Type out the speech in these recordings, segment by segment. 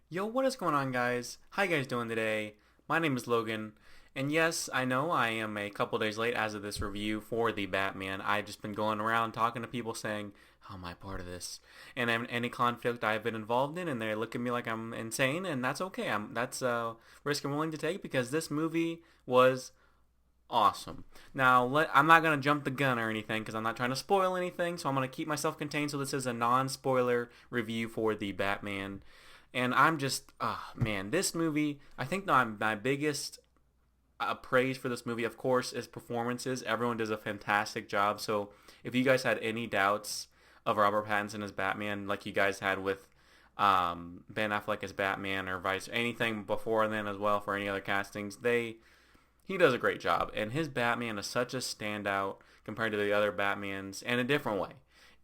Yo, what is going on, guys? How you guys doing today? My name is Logan, and yes, I know I am a couple days late as of this review for the Batman. I've just been going around talking to people saying, "How am I part of this?" And any conflict I've been involved in, and they look at me like I'm insane, and that's okay. That's a risk I'm willing to take because this movie was awesome. Now, I'm not gonna jump the gun or anything because I'm not trying to spoil anything, so I'm gonna keep myself contained. So this is a non-spoiler review for the Batman. And I'm just, man, this movie, I think my biggest praise for this movie, of course, is performances. Everyone does a fantastic job. So if you guys had any doubts of Robert Pattinson as Batman, like you guys had with Ben Affleck as Batman or vice anything before then as well for any other castings, he does a great job. And his Batman is such a standout compared to the other Batmans in a different way.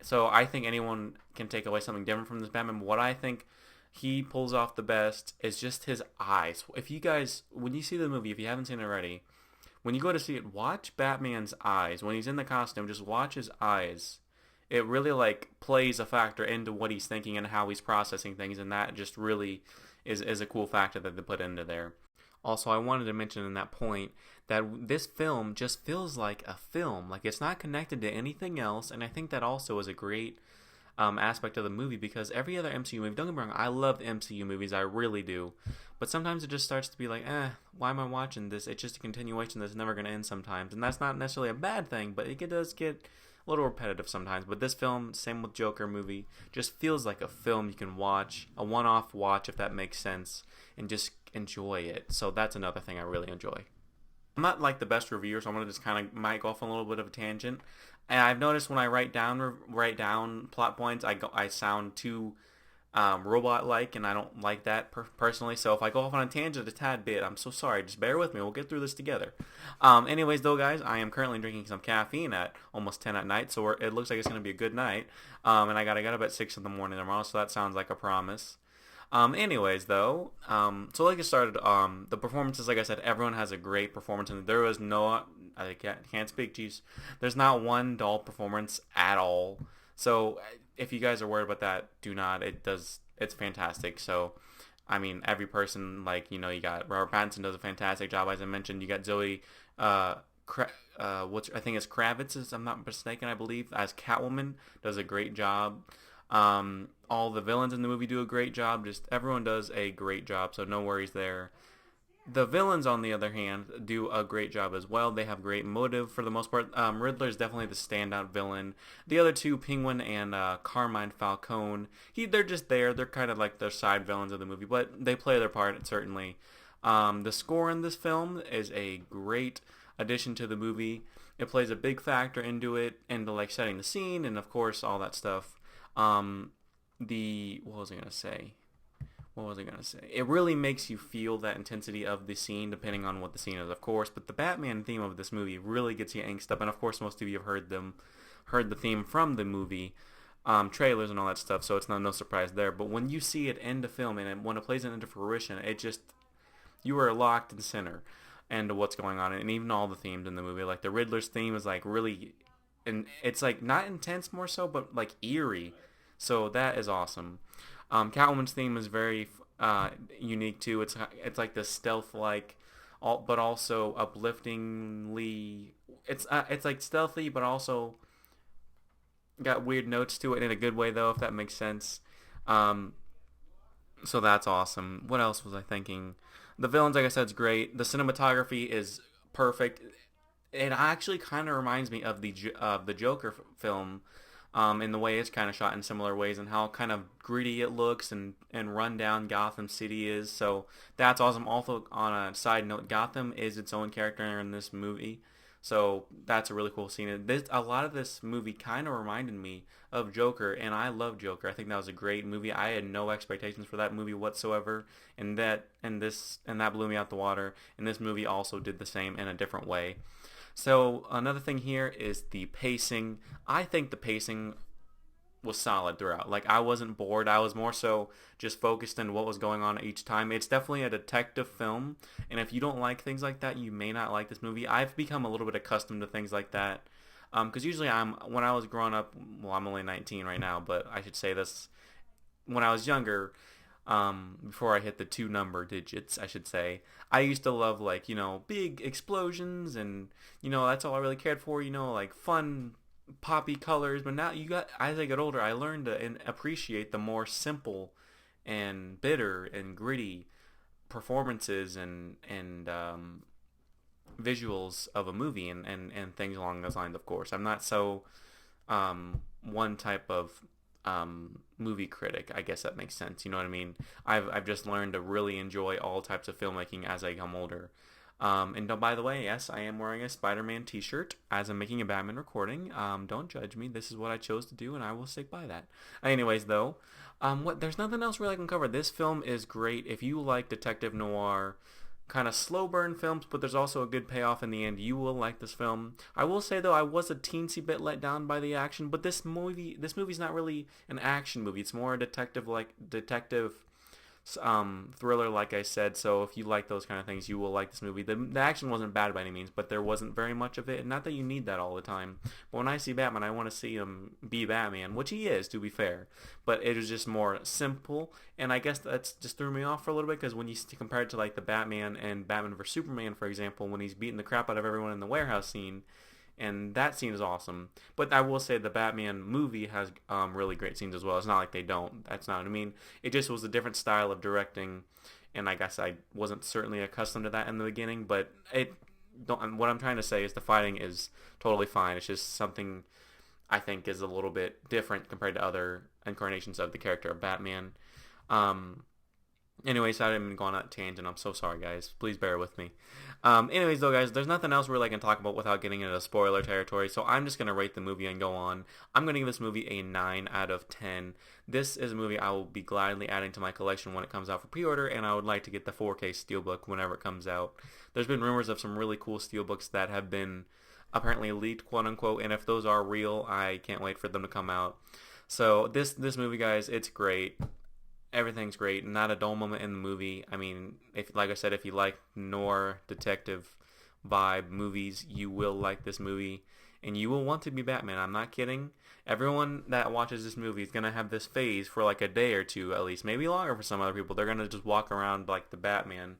So I think anyone can take away something different from this Batman. What I think he pulls off the best is just his eyes. If you guys, when you see the movie, if you haven't seen it already, when you go to see it, watch Batman's eyes. When he's in the costume, just watch his eyes. It really like plays a factor into what he's thinking and how he's processing things, and that just really is a cool factor that they put into there. Also, I wanted to mention in that point that this film just feels like a film. Like it's not connected to anything else, and I think that also is a great aspect of the movie because every other MCU movie, don't get me wrong, I love the MCU movies, I really do. But sometimes it just starts to be like, why am I watching this? It's just a continuation that's never going to end sometimes. And that's not necessarily a bad thing, but it does get a little repetitive sometimes. But this film, same with Joker movie, just feels like a film you can watch, a one-off watch if that makes sense, and just enjoy it. So that's another thing I really enjoy. I'm not like the best reviewer, so I'm gonna just kind of might go off on a little bit of a tangent. And I've noticed when I write down plot points, I sound too robot like, and I don't like that personally. So if I go off on a tangent a tad bit, I'm so sorry. Just bear with me. We'll get through this together. Anyways, though, guys, I am currently drinking some caffeine at almost 10 at night, so it looks like it's gonna be a good night. And I gotta get up at 6 in the morning tomorrow, so that sounds like a promise. Anyways, though, so like I started, the performances, like I said, everyone has a great performance, and there was no, I can't speak, jeez, there's not one dull performance at all. So if you guys are worried about that, do not. It's fantastic. So, I mean, every person, like, you got Robert Pattinson does a fantastic job, as I mentioned. You got Zoe, I think it's Kravitz, if I'm not mistaken, I believe, as Catwoman, does a great job. All the villains in the movie do a great job. Just everyone does a great job, so no worries there. The villains, on the other hand, do a great job as well. They have great motive for the most part. Riddler is definitely the standout villain. The other two, Penguin and Carmine Falcone, they're just there. They're kind of like the side villains of the movie, but they play their part certainly. The score in this film is a great addition to the movie. It plays a big factor into like setting the scene, and of course all that stuff. What was I gonna say? What was I gonna say? It really makes you feel that intensity of the scene, depending on what the scene is, of course. But the Batman theme of this movie really gets you angst up, and of course, most of you have heard the theme from the movie, trailers and all that stuff. So it's no surprise there. But when you see it end the film and when it plays it into fruition, you are locked in center into what's going on, and even all the themes in the movie. Like the Riddler's theme is like really, and it's like not intense more so, but like eerie. So that is awesome. Catwoman's theme is very unique too. It's like this stealth like, but also upliftingly. It's like stealthy, but also got weird notes to it in a good way though, if that makes sense. Um, so that's awesome. What else was I thinking? The villains, like I said, is great. The cinematography is perfect. It actually kind of reminds me of the Joker film, in the way it's kind of shot in similar ways and how kind of gritty it looks and run down Gotham City is. So that's awesome. Also, on a side note, Gotham is its own character in this movie. So that's a really cool scene. A lot of this movie kind of reminded me of Joker, and I love Joker. I think that was a great movie. I had no expectations for that movie whatsoever, and that blew me out the water. And this movie also did the same in a different way. So another thing here is the pacing. I think the pacing was solid throughout. Like I wasn't bored. I was more so just focused on what was going on each time. It's definitely a detective film, and if you don't like things like that, you may not like this movie. I've become a little bit accustomed to things like that. Because usually when I was growing up, well, I'm only 19 right now, but I should say this, when I was younger, before I hit the two number digits, I should say. I used to love, like, big explosions, and that's all I really cared for. Like fun poppy colors. But now as I get older, I learned to appreciate the more simple and bitter and gritty performances and visuals of a movie, and things along those lines. Of course, I'm not so one type of movie critic. I guess that makes sense. You know what I mean? I've just learned to really enjoy all types of filmmaking as I become older. And by the way, yes, I am wearing a Spider-Man t-shirt as I'm making a Batman recording. Don't judge me. This is what I chose to do, and I will stick by that. Anyways, though, there's nothing else really I can cover. This film is great. If you like detective noir, kind of slow burn films, but there's also a good payoff in the end, you will like this film. I will say though, I was a teensy bit let down by the action, but this movie's not really an action movie. It's more a detective thriller, like I said. So if you like those kind of things, you will like this movie. The action wasn't bad by any means, but there wasn't very much of it. And not that you need that all the time. But when I see Batman, I want to see him be Batman, which he is, to be fair. But it was just more simple, and I guess that's just threw me off for a little bit, because when you compare it to like the Batman and Batman vs Superman, for example, when he's beating the crap out of everyone in the warehouse scene. And that scene is awesome. But I will say the Batman movie has really great scenes as well. It's not like they don't. That's not what I mean. It just was a different style of directing, and I guess I wasn't certainly accustomed to that in the beginning. But what I'm trying to say is the fighting is totally fine. It's just something I think is a little bit different compared to other incarnations of the character of Batman. Anyways, I didn't even go on that tangent. I'm so sorry, guys. Please bear with me. Anyways, though, guys, there's nothing else really I can talk about without getting into spoiler territory, so I'm just going to rate the movie and go on. I'm going to give this movie a 9 out of 10. This is a movie I will be gladly adding to my collection when it comes out for pre-order, and I would like to get the 4K Steelbook whenever it comes out. There's been rumors of some really cool Steelbooks that have been apparently leaked, quote-unquote, and if those are real, I can't wait for them to come out. So this movie, guys, it's great. Everything's great. Not a dull moment in the movie. I mean, like I said, if you like noir detective vibe movies, you will like this movie, and you will want to be Batman. I'm not kidding. Everyone that watches this movie is gonna have this phase for like a day or two at least, maybe longer for some other people. They're gonna just walk around like the Batman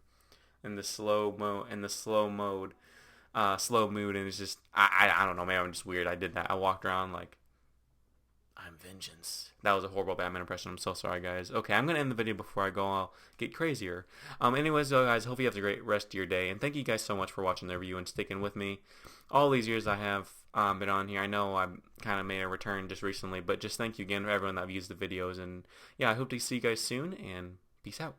in the slow mood, and it's just I don't know. Maybe I'm just weird. I did that. I walked around like, I'm vengeance. That was a horrible Batman impression. I'm so sorry, guys. Okay, I'm going to end the video before I go. I'll get crazier. Anyways, though, guys, hope you have a great rest of your day. And thank you guys so much for watching the review and sticking with me all these years I have been on here. I know I kind of made a return just recently, but just thank you again for everyone that views the videos. And yeah, I hope to see you guys soon, and peace out.